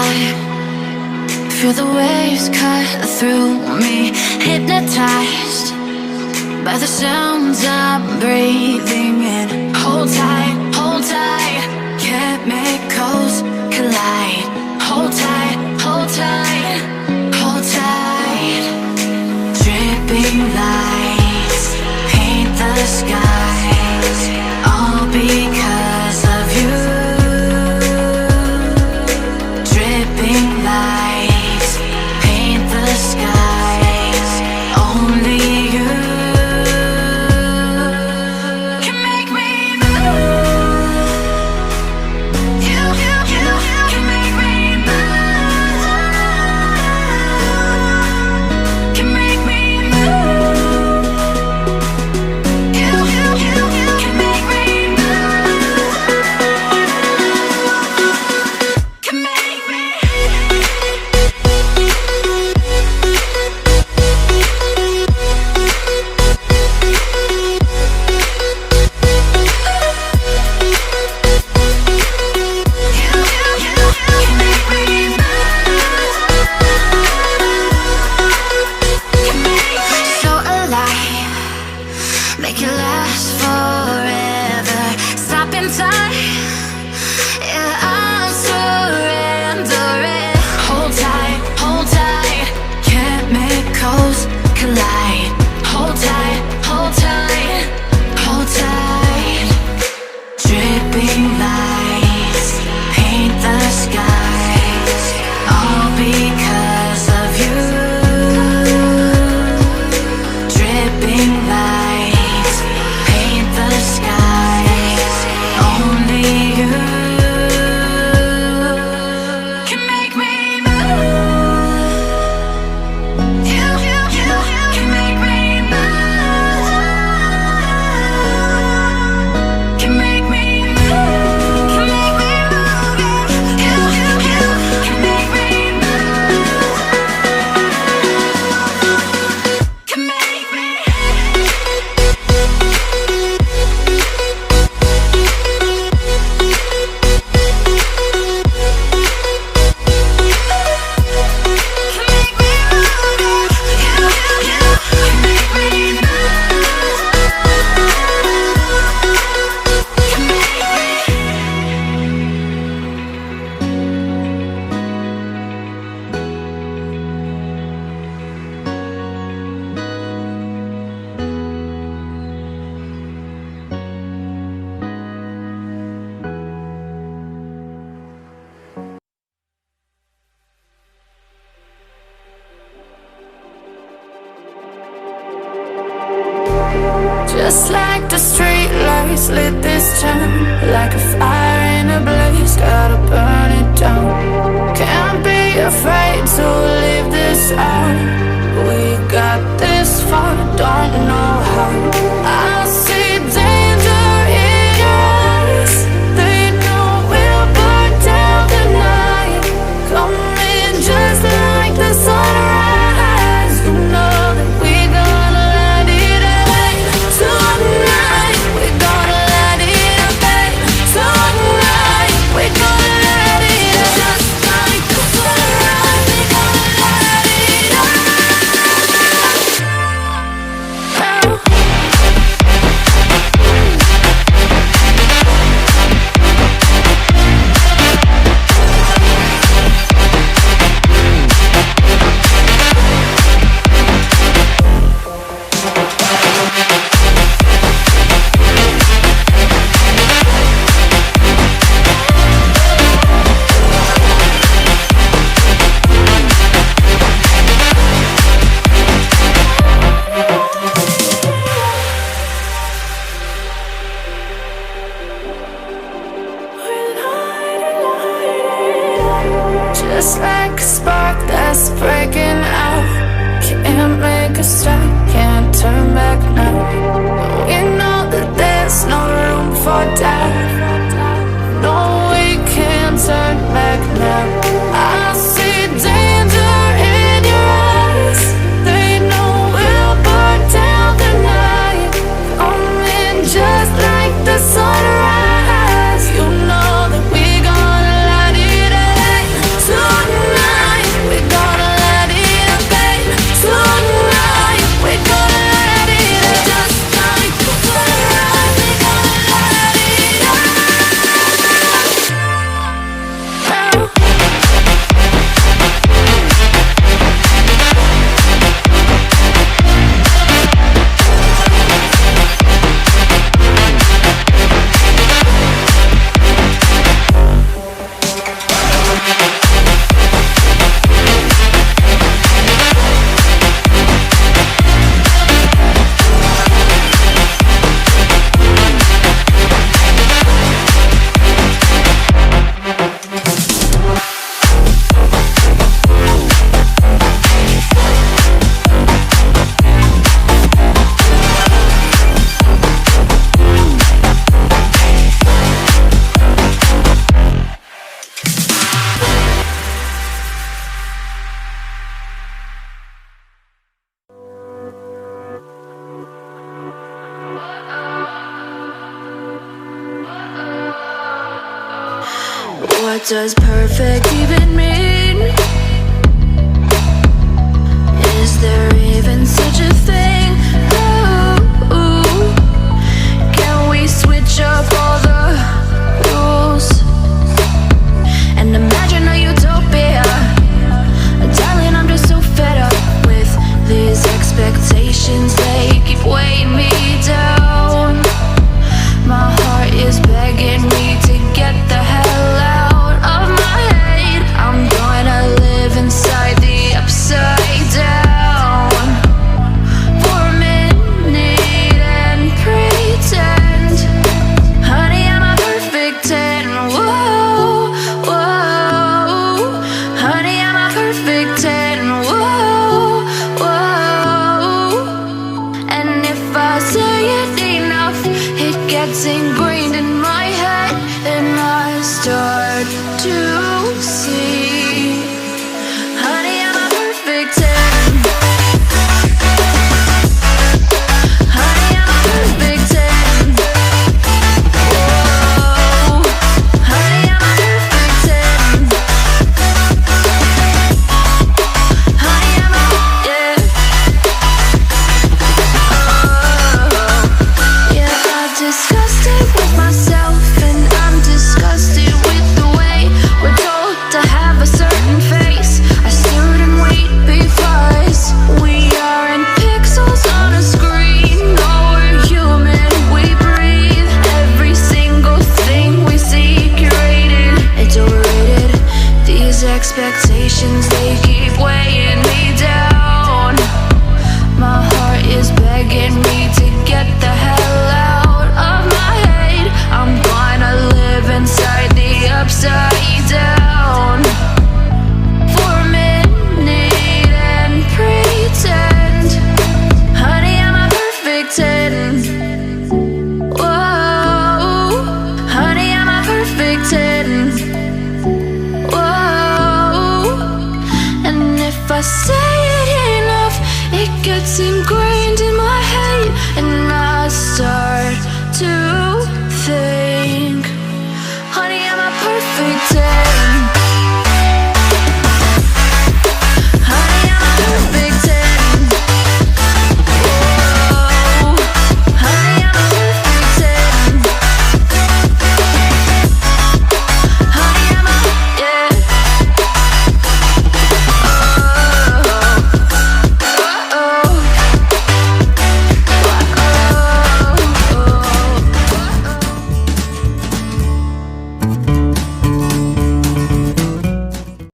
vibe. Feel the waves cut through me, hypnotized by the sounds I'm breathing in. Hold tight, chemicals collide. Hold tight, hold tight, hold tight. Dripping lights paint the skies, all because of you. Dripping lights paint the skies, only you can make me move. You can make me move. Can make me move. You can make me move. Can make me. So alive, make it last forever. Stop in time, yeah, I'm surrendering. Hold tight, chemicals collide. Hold tight, hold tight, hold tight. Dripping lights paint the skies, all because of you. Dripping lights paint the skies, only you can make me move. You can make me move. Can make me move. Can make me move. You can make me move. Can make me. Just like the street lights lit this town, like a fire in a blaze, gotta burn it down. Can't be afraid to leave this out. We got this far, don't know how. I see danger in your eyes. They know we'll burn down the night. Coming just like the sunrise. You know that we're gonna light it up tonight. We're gonna light it up tonight. We're gonna light it up just like the sunrise. We're gonna light it up now. Just like a spark that's breaking out. Can't make a stop, can't turn back now. We know that there's no room for doubt. No, we can't turn back now. I see danger in your eyes. They know we'll burn down the night. Coming just like the sunrise. You know that we're gonna light it up tonight. does perfect even mean? Is there even such a thing? Ooh, can we switch up all the rules and imagine a utopia? Darling, I'm just so fed up with these expectations. They keep weighing me down. My heart is begging me to get the hell out of my head. I'm gonna live inside the upside down for a minute and pretend, honey, I'm a perfect 10. Whoa, whoa, honey, I'm a perfect 10. Whoa, whoa, and if I say it enough, it gets ingrained in my head, and I start to see, honey, I'm a perfect 10. Honey, I'm a perfect 10. Whoa, honey, I'm a perfect 10. Honey, I'm a, yeah. Yeah, I've discussed it with myself, and I'm disgusted with the way we're told to have a certain face, a certain weight, because we aren't pixels on a screen. No, we're human, we breathe. Every single thing we see curated, it's overrated. These expectations, they keep weighing me down. My heart is begging me to get the hell out of my head. I'm gonna live inside the upside down for a minute and pretend, honey, I'm a perfect 10. Whoa, honey, I'm a perfect 10. Whoa, and if I say it enough, it gets ingrained